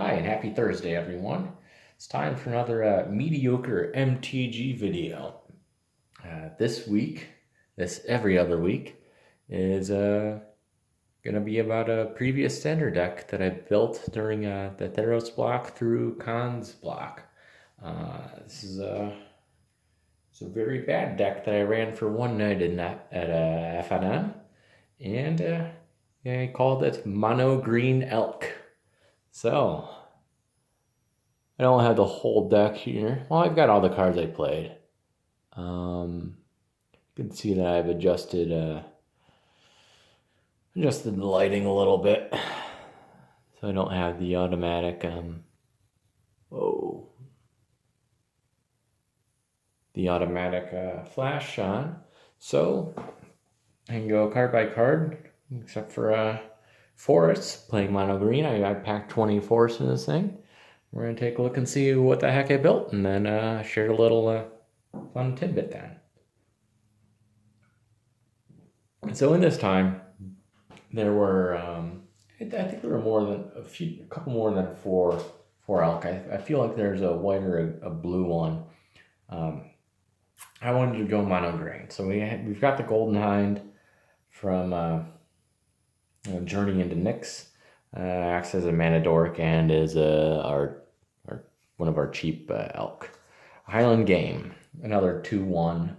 Hi, and happy Thursday, everyone. It's time for another mediocre MTG video. This week, this every other week, is going to be about a previous standard deck that I built during the Theros block through Khans block. This is it's a very bad deck that I ran for one night in that at FNM, and I called it Mono Green Elk. So, I don't have the whole deck here. Well, I've got all the cards I played. You can see that I've adjusted the lighting a little bit, so I don't have the automatic flash on. So I can go card by card, except for forests. Playing mono green, I packed 20 forests in this thing. We're going to take a look and see what the heck I built, and then share a little fun tidbit then. So in this time, there were, I think there were a couple more than four elk. I feel like there's a white or a blue one. I wanted to go mono green. So we've got the Golden Hind from Journey into Nyx. Acts as a mana dork and is one of our cheap elk. Highland Game, another 2/1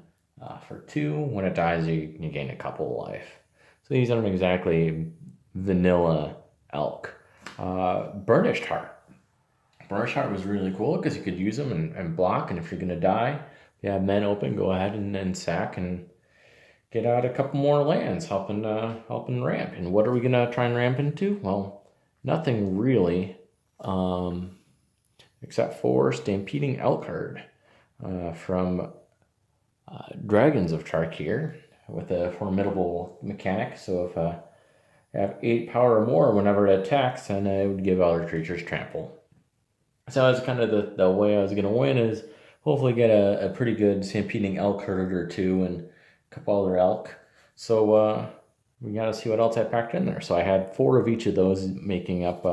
for 2. When it dies, you gain a couple of life. So these aren't exactly vanilla elk. Burnished Heart. Burnished Heart was really cool because you could use them and block, and if you're going to die, if you have men open, go ahead and sack and get out a couple more lands, helping ramp. And what are we going to try and ramp into? Well, nothing really, except for Stampeding Elk Herd from Dragons of Tarkir with a formidable mechanic. So if I have 8 power or more whenever it attacks, then it would give other creatures trample. So that's kind of the way I was going to win, is hopefully get a pretty good Stampeding Elk Herd or 2 and a couple other elk. So we got to see what else I packed in there. So I had 4 of each of those, making up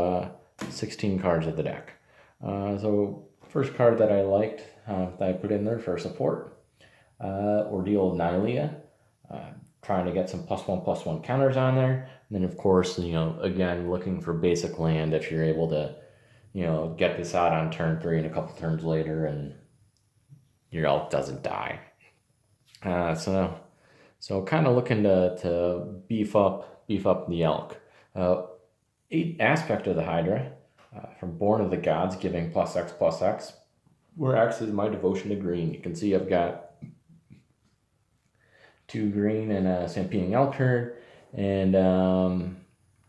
16 cards of the deck. So first card that I liked that I put in there for support, Ordeal of Nylea, trying to get some +1/+1 counters on there. And then of course, again, looking for basic land if you're able to, get this out on turn 3 and a couple turns later and your elk doesn't die. So kind of looking to beef up the elk. 8 Aspect of the Hydra, from Born of the Gods, giving +X/+X, where X is my devotion to green. You can see I've got 2 green and a Stampeding Elk Herd, and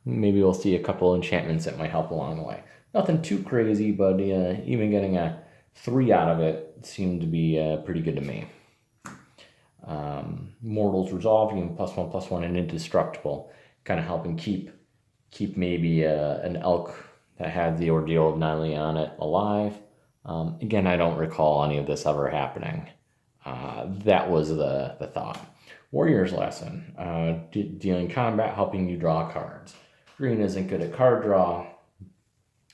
maybe we'll see a couple enchantments that might help along the way. Nothing too crazy, but even getting a 3 out of it seemed to be pretty good to me. Mortal's Resolve, giving +1/+1 and Indestructible, kind of helping keep maybe an elk that had the Ordeal of Nylea on it alive. Again, I don't recall any of this ever happening. That was the thought. Warrior's Lesson, dealing combat, helping you draw cards. Green isn't good at card draw,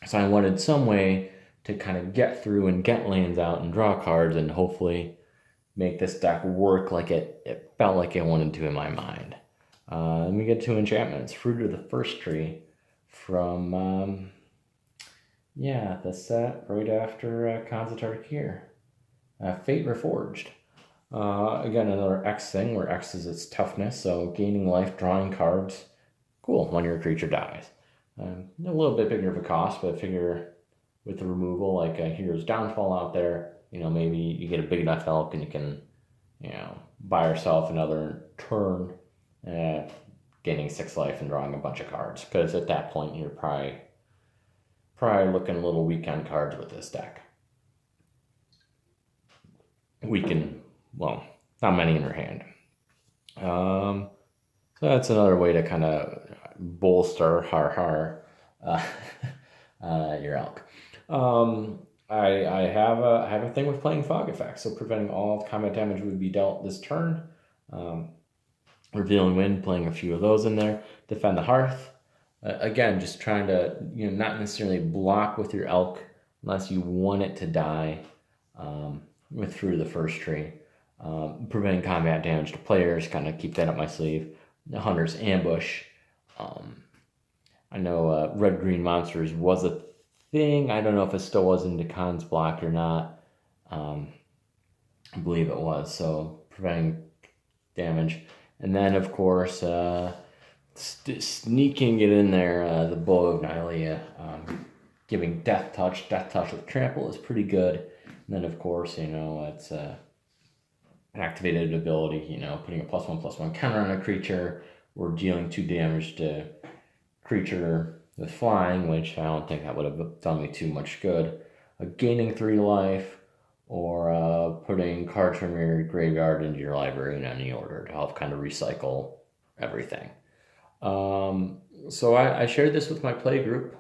so I wanted some way to kind of get through and get lands out and draw cards and hopefully make this deck work like it felt like it wanted to in my mind. Then we get 2 enchantments. Fruit of the First Tree from, the set right after Khans of Tarkir. Fate Reforged. Again, another X thing where X is its toughness, so gaining life, drawing cards. Cool, when your creature dies. A little bit bigger of a cost, but I figure with the removal, like a Hero's Downfall out there, maybe you get a big enough elk and you can, buy yourself another turn, gaining 6 life and drawing a bunch of cards. Because at that point, you're probably looking a little weak on cards with this deck. Not many in your hand. So that's another way to kind of bolster your elk. I have a thing with playing Fog Effect, so preventing all combat damage would be dealt this turn. Revealing Wind, playing a few of those in there. Defend the Hearth, Again, just trying to, not necessarily block with your elk unless you want it to die with through the first tree. Preventing combat damage to players, kind of keep that up my sleeve. The hunter's ambush. I know red-green monsters was a thing. I don't know if it still was in Khans block or not. I believe it was. So preventing damage. And then, of course, sneaking it in there, the Bow of Nylea, giving Death Touch. Death Touch with Trample is pretty good. And then, of course, it's an activated ability, putting a +1/+1 counter on a creature or dealing 2 damage to creature with flying, which I don't think that would have done me too much good. Gaining 3 life, or putting cards from your graveyard into your library in any order to help kind of recycle everything. So I shared this with my play group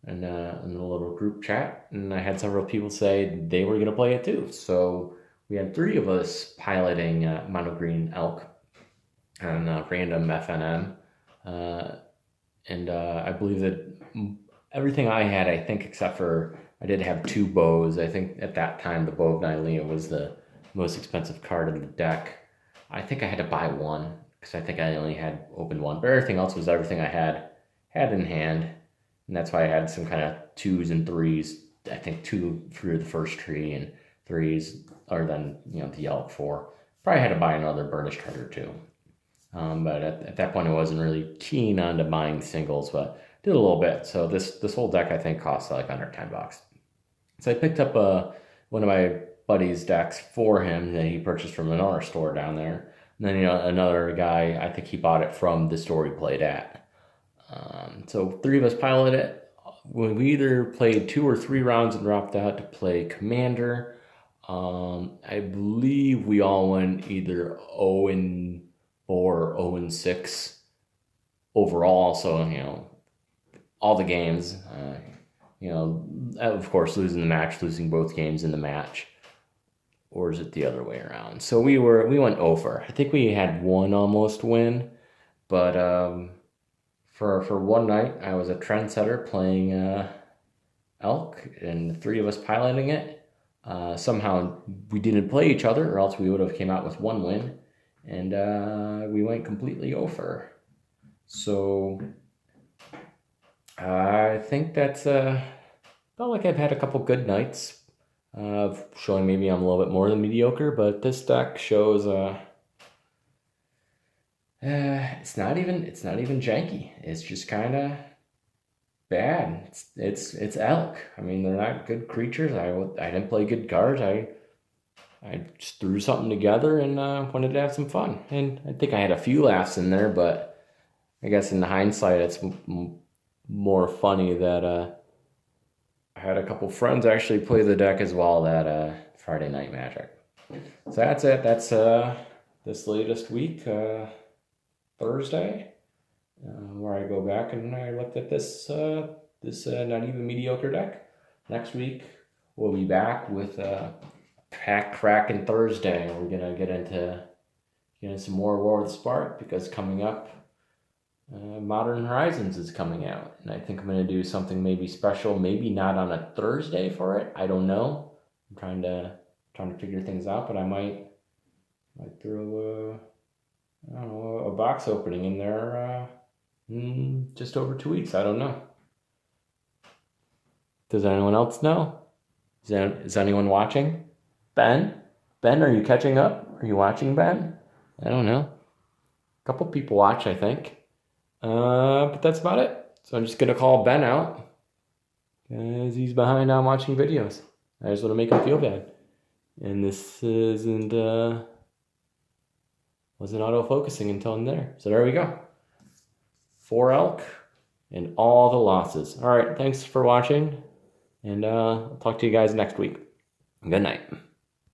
in the little group chat, and I had several people say they were going to play it too. So we had 3 of us piloting Mono Green Elk and random FNM. And I believe that everything I had, I think, except for I did have 2 bows. I think at that time the Bow of Nylea was the most expensive card in the deck. I think I had to buy 1 because I think I only had opened 1, but everything else was everything I had in hand, and that's why I had some kind of 2s and 3s. I think 2 through the first tree and 3s, or then the Elk 4. Probably had to buy another Burnished card or 2. But at that point, I wasn't really keen on to buying singles, but did a little bit. So this whole deck, I think, cost like under $10. So I picked up one of my buddy's decks for him that he purchased from another store down there. And then, another guy, I think he bought it from the store he played at. So 3 of us piloted it. We either played 2 or 3 rounds and dropped out to play Commander. I believe we all went either 0-4 or 0-6 overall. So, all the games, of course, losing the match, losing both games in the match. Or is it the other way around? So we went over. I think we had 1 almost win, but for one night I was a trendsetter playing Elk, and 3 of us piloting it. Somehow we didn't play each other, or else we would have came out with 1 win, and we went completely over. So I think that's felt like I've had a couple good nights. Showing maybe I'm a little bit more than mediocre, but this deck shows it's not even janky. It's just kind of bad. It's Elk. I mean, they're not good creatures. I didn't play good cards. I just threw something together and wanted to have some fun. And I think I had a few laughs in there, but I guess in hindsight, it's more funny that I had a couple friends actually play the deck as well that Friday Night Magic. So that's it. That's this latest week, Thursday, where I go back and I looked at this not even mediocre deck. Next week we'll be back with Pack Kraken Thursday. We're gonna get into some more War with Spark, because coming up, Modern Horizons is coming out, and I think I'm going to do something maybe special, maybe not on a Thursday for it. I don't know. I'm trying to figure things out, but I might throw a box opening in there just over 2 weeks. I don't know. Does anyone else know? Is anyone watching? Ben, are you catching up? Are you watching, Ben? I don't know. A couple people watch, I think. But that's about it. So I'm just going to call Ben out, because he's behind on watching videos. I just want to make him feel bad. And this wasn't auto-focusing until I'm there. So there we go. 4 Elk and all the losses. All right, thanks for watching. And I'll talk to you guys next week. Good night.